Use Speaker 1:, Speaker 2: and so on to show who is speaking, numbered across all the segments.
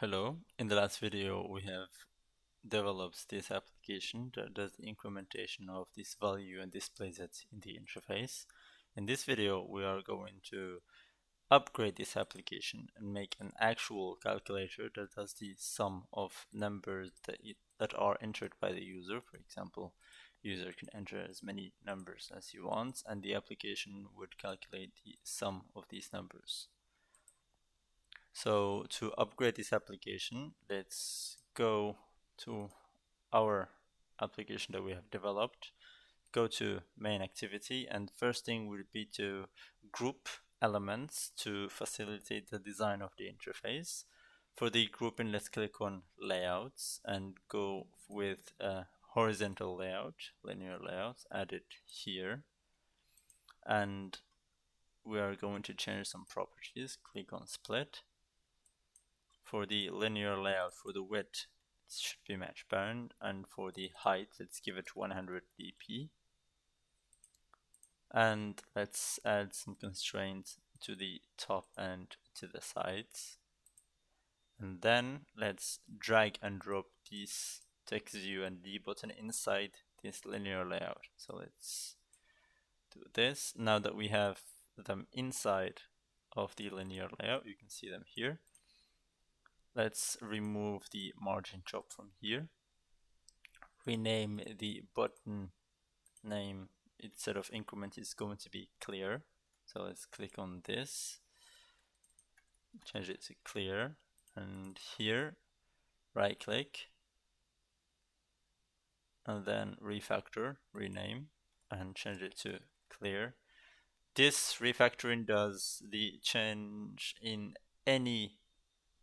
Speaker 1: Hello, in the last video we have developed this application that does the incrementation of this value and displays it in the interface. In this video we are going to upgrade this application and make an actual calculator that does the sum of numbers that are entered by the user. For example, user can enter as many numbers as he wants and the application would calculate the sum of these numbers. So to upgrade this application, let's go to our application that we have developed, go to main activity, and first thing would be to group elements to facilitate the design of the interface. For the grouping, let's click on layouts and go with a horizontal layout, linear layout, add it here. And we are going to change some properties, click on split. For the linear layout, for the width, it should be match parent, and for the height, let's give it 100 dp. And let's add some constraints to the top and to the sides. And then let's drag and drop this text view and the button inside this linear layout. So let's do this. Now that we have them inside of the linear layout, you can see them here. Let's remove the margin chop from here. Rename the button name, instead of increment is going to be clear. So let's click on this, change it to clear, and here right click and then refactor, rename, and change it to clear. This refactoring does the change in any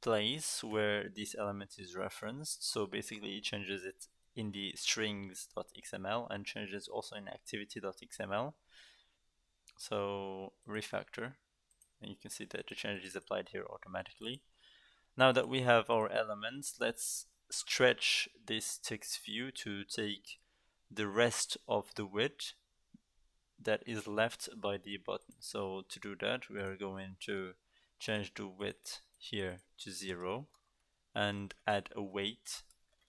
Speaker 1: place where this element is referenced. So basically it changes it in the strings.xml and changes also in activity.xml. So refactor, and you can see that the change is applied here automatically. Now that we have our elements, let's stretch this text view to take the rest of the width that is left by the button. So to do that, we are going to change the width here to 0 and add a weight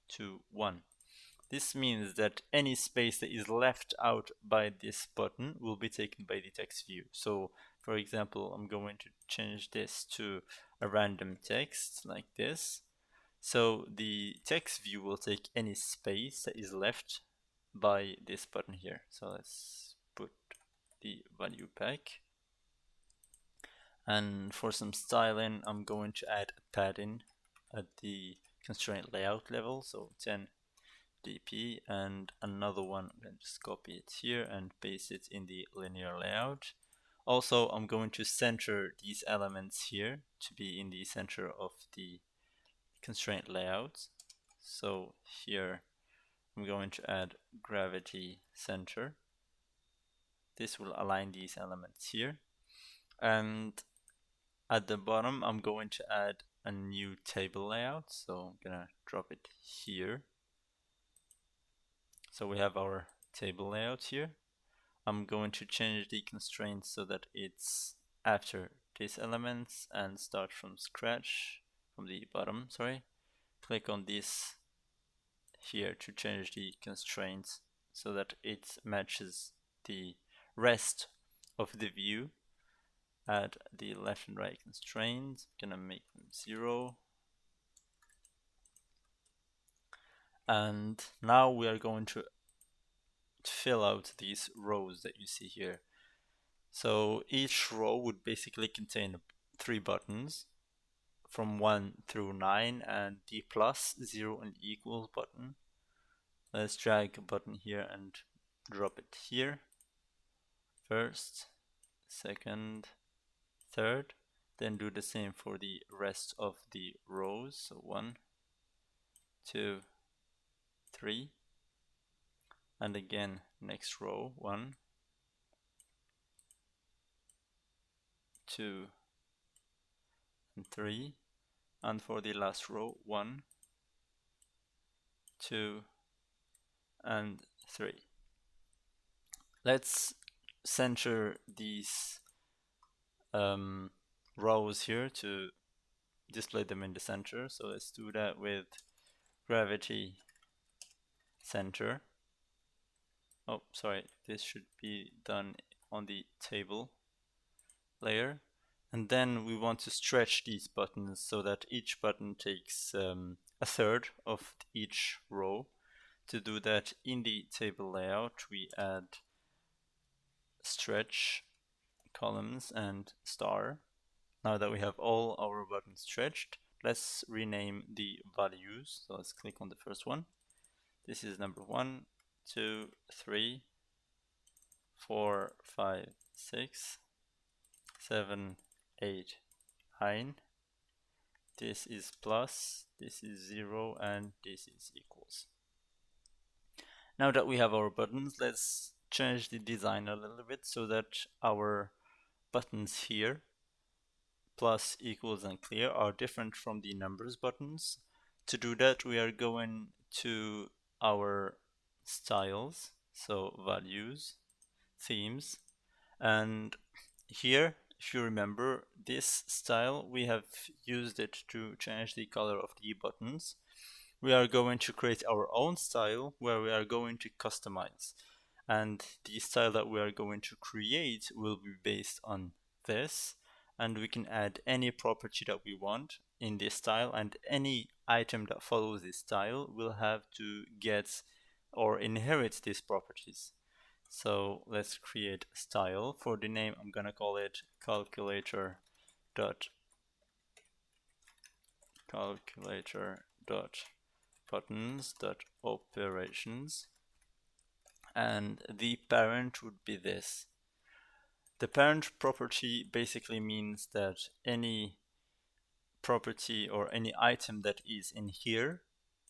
Speaker 1: to 1. This means that any space that is left out by this button will be taken by the text view. So for example, I'm going to change this to a random text like this. So the text view will take any space that is left by this button here. So let's put the value pack. And for some styling, I'm going to add a padding at the constraint layout level, so 10 dp, and another one, I'm going to just copy it here and paste it in the linear layout. Also, I'm going to center these elements here to be in the center of the constraint layout. So here I'm going to add gravity center. This will align these elements here. And at the bottom, I'm going to add a new table layout. So I'm gonna drop it here. So we have our table layout here. I'm going to change the constraints so that it's after these elements and start from scratch, from the bottom, sorry. Click on this here to change the constraints so that it matches the rest of the view. Add the left and right constraints, gonna make them 0. And now we are going to fill out these rows that you see here. So each row would basically contain 3 buttons from 1 through 9 and the plus, 0 and equals button. Let's drag a button here and drop it here. First, second, third. Then do the same for the rest of the rows. So 1, 2, 3. And again, next row, 1, 2, and 3. And for the last row, 1, 2, and 3. Let's center these rows here to display them in the center. So let's do that with gravity center. Oh, sorry, this should be done on the table layer. And then we want to stretch these buttons so that each button takes a third of each row. To do that, in the table layout, we add stretch columns and star. Now that we have all our buttons stretched, let's rename the values. So let's click on the first one. This is number 1, 2, 3, 4, 5, 6, 7, 8, 9. This is plus, this is 0, and this is equals. Now that we have our buttons, let's change the design a little bit so that our buttons here, plus, equals, and clear, are different from the numbers buttons. To do that, we are going to our styles, so values, themes, and here, if you remember, this style, we have used it to change the color of the buttons. We are going to create our own style where we are going to customize. And the style that we are going to create will be based on this. And we can add any property that we want in this style, and any item that follows this style will have to get or inherit these properties. So let's create a style. For the name, I'm gonna call it calculator dot buttons dot operations, and the parent would be this. The parent property basically means that any property or any item that is in here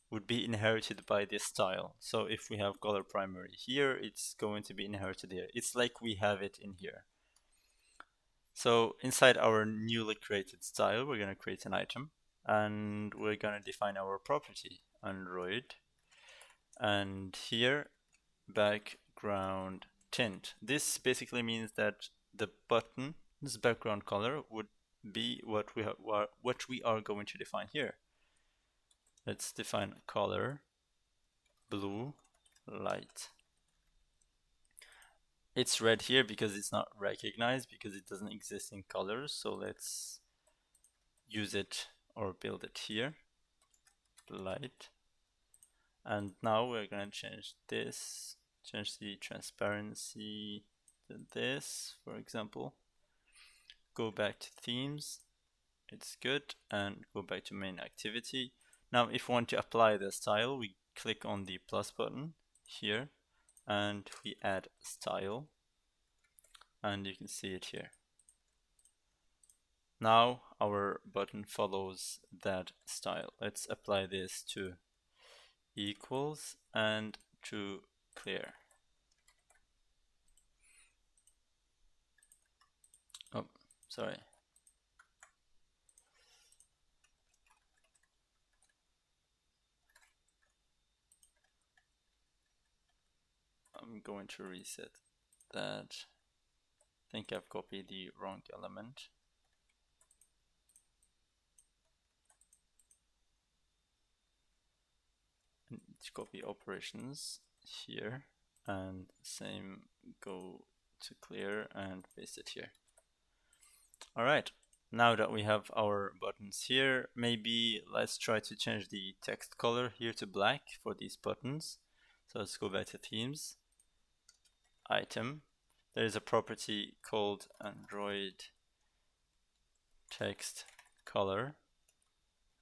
Speaker 1: would be inherited by this style. So if we have color primary here, it's going to be inherited here. It's like we have it in here. So inside our newly created style, we're going to create an item, and we're going to define our property, Android, and here background tint. This basically means that the button's background color would be what we are going to define here. Let's define color blue light. It's red here because it's not recognized, because it doesn't exist in colors. So let's use it or build it here, light. And now we're going to change this, change the transparency to this, for example. Go back to themes, it's good, and go back to main activity. Now if we want to apply the style, we click on the plus button here, and we add style, and you can see it here. Now our button follows that style. Let's apply this to equals and to clear. Oh, sorry. I'm going to reset that. I think I've copied the wrong element. To copy operations here, and same, go to clear and paste it here. Alright, now that we have our buttons here, maybe let's try to change the text color here to black for these buttons. So let's go back to themes, item. There is a property called Android text color,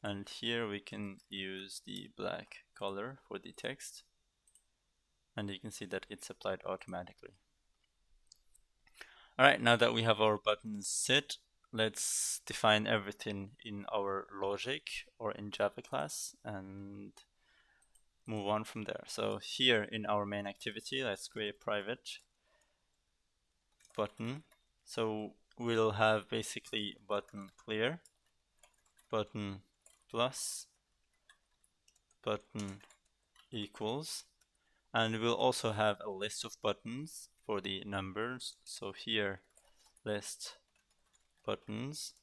Speaker 1: and here we can use the black color for the text, and you can see that it's applied automatically. Alright, now that we have our buttons set, let's define everything in our logic or in Java class and move on from there. So here in our main activity, let's create a private button. So we'll have basically button clear, button plus, button equals, and we'll also have a list of buttons for the numbers. So here list buttons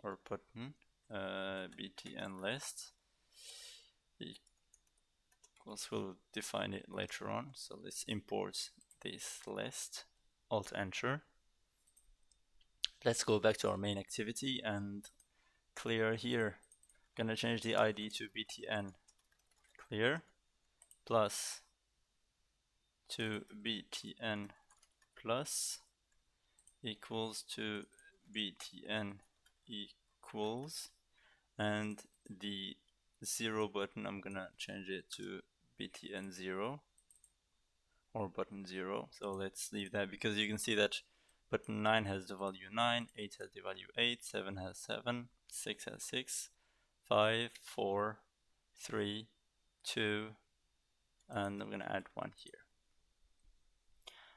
Speaker 1: or button, btn list equals, we'll define it later on. So let's import this list, Alt Enter. Let's go back to our main activity and clear here. Gonna change the ID to btn clear plus to btn plus equals to btn equals, and the 0 button I'm gonna change it to btn 0 or button 0. So let's leave that, because you can see that button 9 has the value 9, 8 has the value 8, 7 has 7, 6 has 6, 5, 4, 3, 2, and I'm gonna add 1 here.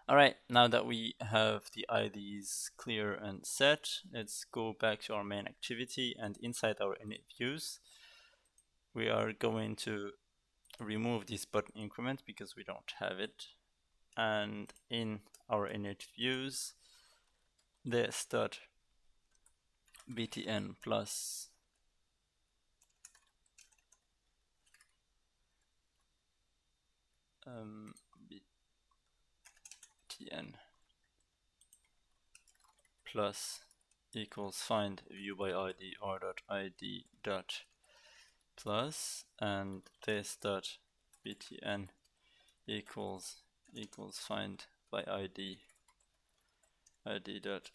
Speaker 1: Alright, now that we have the IDs clear and set, let's go back to our main activity, and inside our init views we are going to remove this button increment because we don't have it, and in our init views this dot btn plus btn plus equals find view by id r dot id dot plus, and this dot btn equals find by id dot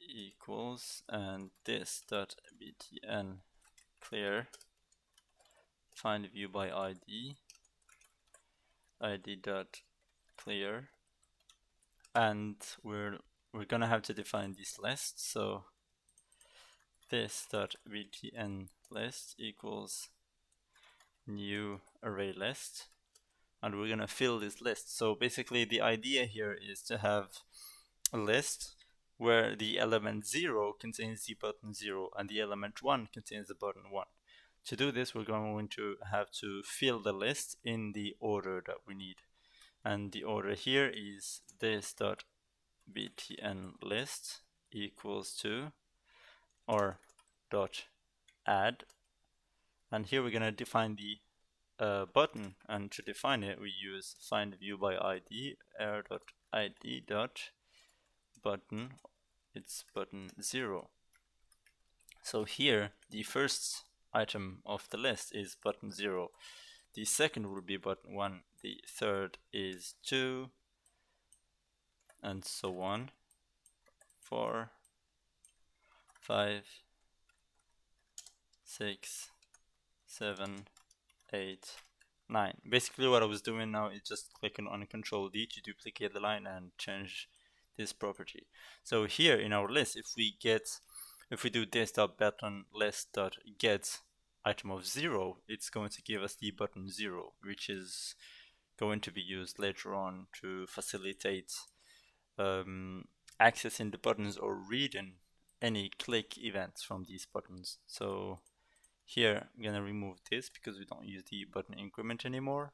Speaker 1: equals, and this dot btn clear find view by id dot clear, and we're gonna have to define this list. So this dot btn list equals new array list, and we're gonna fill this list. So basically the idea here is to have a list where the element 0 contains the button 0 and the element 1 contains the button 1. To do this, we're going to have to fill the list in the order that we need, and the order here is this dot btn list equals to or dot add, and here we're going to define the button, and to define it we use find view by id r dot id dot button, it's button 0. So here the first item of the list is button 0, the second will be button 1, the third is 2, and so on, 4, 5, 6, 7, 8, 9. Basically what I was doing now is just clicking on Control D to duplicate the line and change this property. So here in our list, if we do this dot button list dot get item of 0, it's going to give us the button 0, which is going to be used later on to facilitate accessing the buttons or reading any click events from these buttons. So here I'm gonna remove this because we don't use the button increment anymore,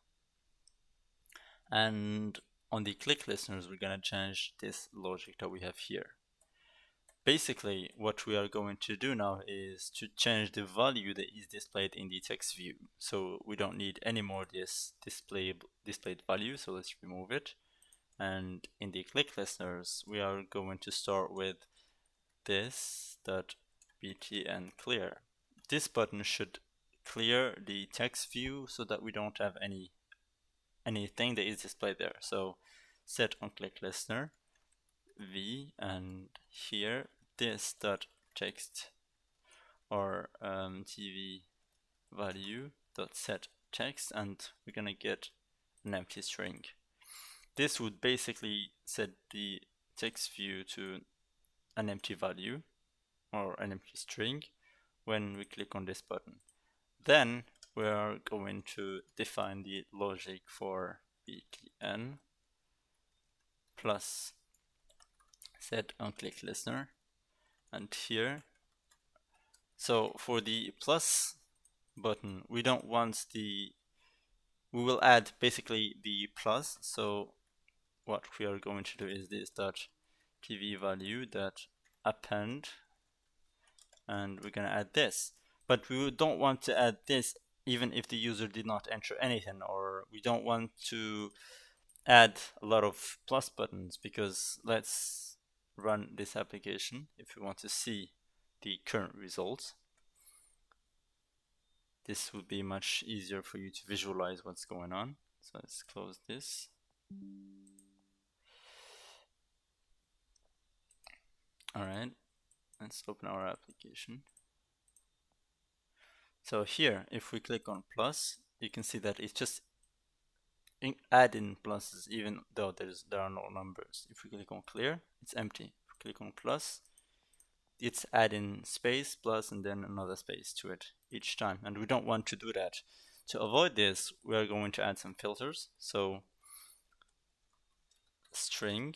Speaker 1: and on the click listeners we're gonna change this logic that we have here. Basically what we are going to do now is to change the value that is displayed in the text view. So we don't need any more this displayed value, so let's remove it. And in the click listeners we are going to start with this dot btn clear. This button should clear the text view so that we don't have anything that is displayed there. So set on click listener v, and here this dot text or tv value dot set text, and we're gonna get an empty string. This would basically set the text view to an empty value or an empty string when we click on this button. Then we are going to define the logic for btn plus set on click listener, and here, so for the plus button we don't want we will add basically the plus. So what we are going to do is this dot tv value dot append, and we're gonna add this. but we don't want to add this even if the user did not enter anything, or we don't want to add a lot of plus buttons, because let's run this application if we want to see the current results. This would be much easier for you to visualize what's going on. So let's close this. All right, let's open our application. So here, if we click on plus, you can see that it's just adding pluses even though there are no numbers. If we click on clear, it's empty. If we click on plus, it's adding space, plus, and then another space to it each time, and we don't want to do that. To avoid this, we are going to add some filters. So string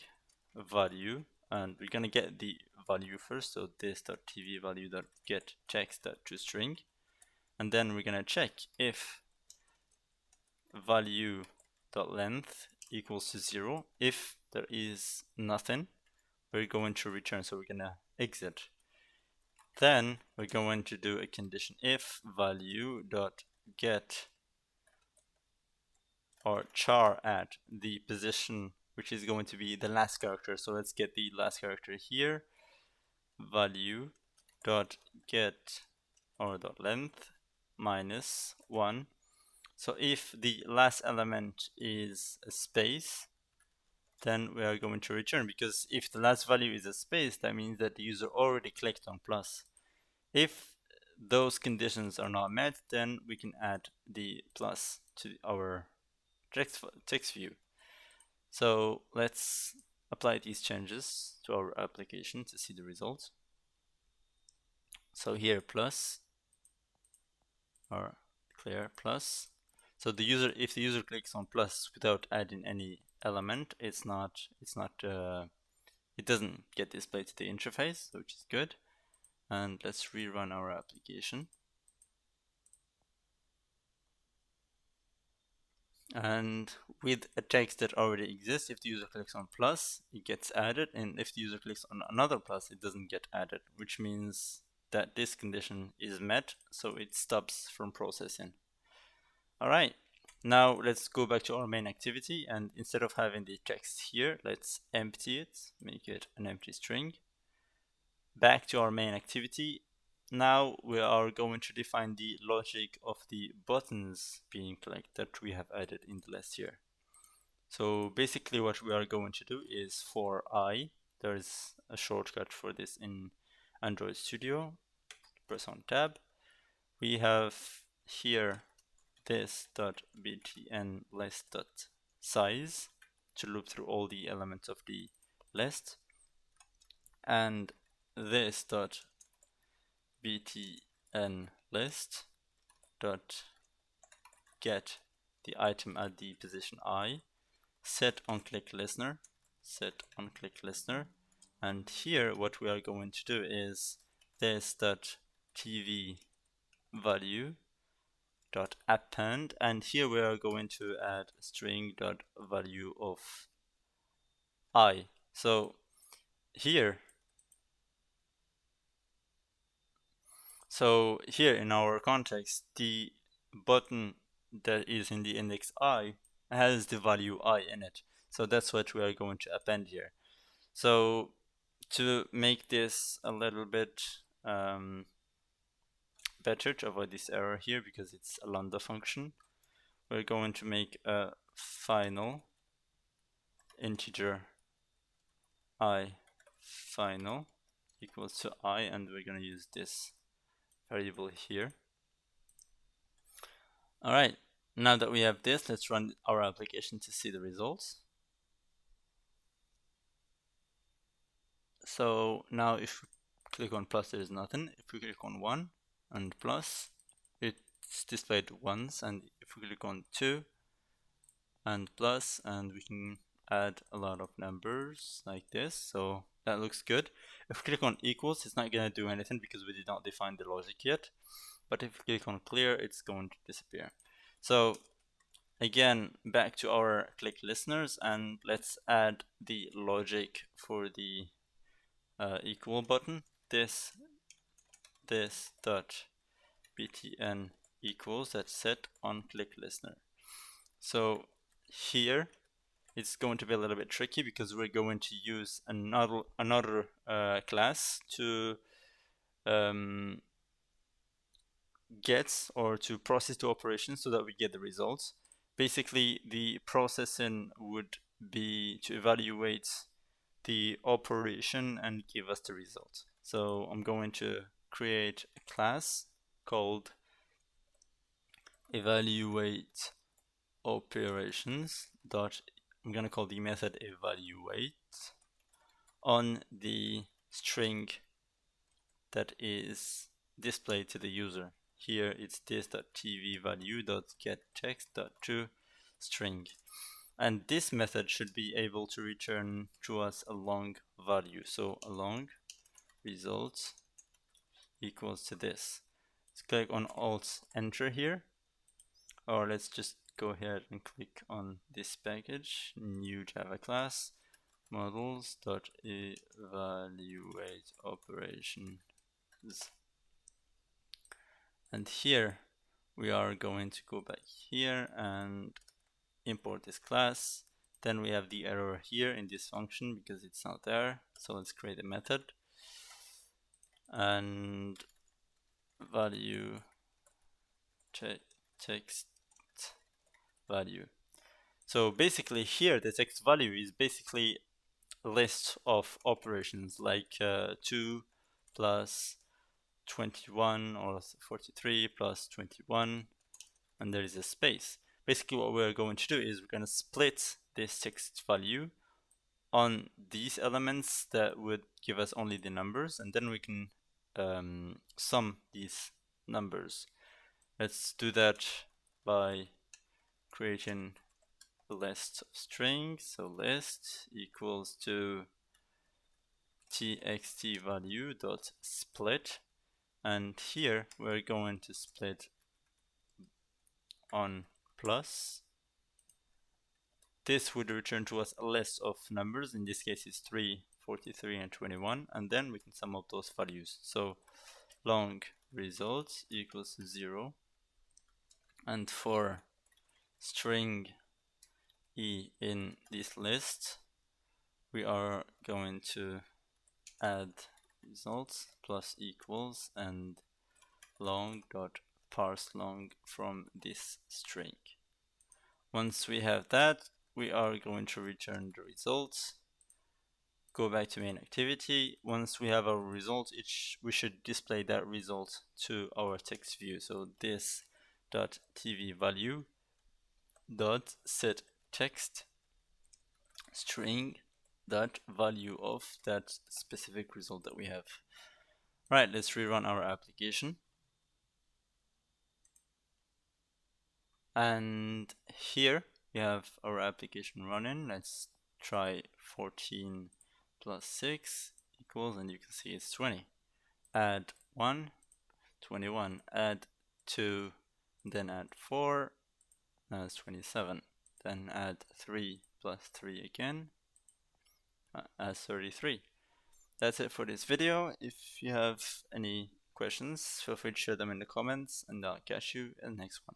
Speaker 1: value, and we're going to get the value first, so this.tv value.get text.toString, and then we're going to check if value.length equals to 0. If there is nothing, we're going to return, so we're going to exit. Then we're going to do a condition if value.get or char at the position, which is going to be the last character. So let's get the last character here. Value dot get or dot length minus 1. So if the last element is a space, then we are going to return, because if the last value is a space, that means that the user already clicked on plus. If those conditions are not met, then we can add the plus to our text view. So let's apply these changes to our application to see the results. So here plus or clear plus. So the user, if the user clicks on plus without adding any element, it doesn't get displayed to the interface, which is good. And let's rerun our application. And with a text that already exists, if the user clicks on plus, it gets added, and if the user clicks on another plus, it doesn't get added, which means that this condition is met, so it stops from processing. All right, now let's go back to our main activity, and instead of having the text here, let's empty it, make it an empty string. Back to our main activity. Now we are going to define the logic of the buttons being clicked that we have added in the list here. So basically what we are going to do is for I, there's a shortcut for this in Android Studio. Press on tab. We have here this.btn list.size to loop through all the elements of the list, and this.btn list dot get the item at the position I, set on click listener, and here what we are going to do is this.tv value dot append, and here we are going to add string dot value of I. So here in our context, the button that is in the index I has the value I in it. So that's what we are going to append here. So to make this a little bit better, to avoid this error here, because it's a lambda function, we're going to make a final integer I final equals to I, and we're going to use this variable here. All right, now that we have this, let's run our application to see the results. So now if we click on plus, there is nothing. If we click on 1 and plus, it's displayed once, and if we click on 2 and plus, and we can add a lot of numbers like this, so that looks good. If we click on equals, it's not going to do anything because we did not define the logic yet, but if we click on clear, it's going to disappear. So again, back to our click listeners, and let's add the logic for the equal button. This dot btn equals that set on click listener. So here it's going to be a little bit tricky because we're going to use another class to get or to process the operations so that we get the results. Basically, the processing would be to evaluate the operation and give us the result. So I'm going to create a class called evaluate operations dot, I'm going to call the method evaluate on the string that is displayed to the user. Here it's this.tvValue.getText.toString. And this method should be able to return to us a long value. So a long result equals to this. Let's click on Alt Enter here. Or let's just go ahead and click on this package, new Java class, models.evaluate operations. And here we are going to go back here and import this class. Then we have the error here in this function because it's not there. So let's create a method and value text value. So basically here the text value is basically a list of operations like 2 plus 21 or 43 plus 21, and there is a space. Basically what we're going to do is we're going to split this text value on these elements that would give us only the numbers, and then we can sum these numbers. Let's do that by creating a list of strings. So list equals to txt value dot split, and here we're going to split on plus. This would return to us a list of numbers. In this case it's 3, 43 and 21, and then we can sum up those values. So long results equals to 0, and for string e in this list we are going to add results plus equals and long dot parse long from this string. Once we have that, we are going to return the results. Go back to main activity. Once we have our result, we should display that result to our text view. So this dot tv value dot set text string that value of that specific result that we have. Right, let's rerun our application. And here we have our application running. Let's try 14 plus 6 equals, and you can see it's 20. Add 1, 21. Add 2, then add 4, that's 27. Then add 3 plus 3 again, as 33. That's it for this video. If you have any questions, feel free to share them in the comments, and I'll catch you in the next one.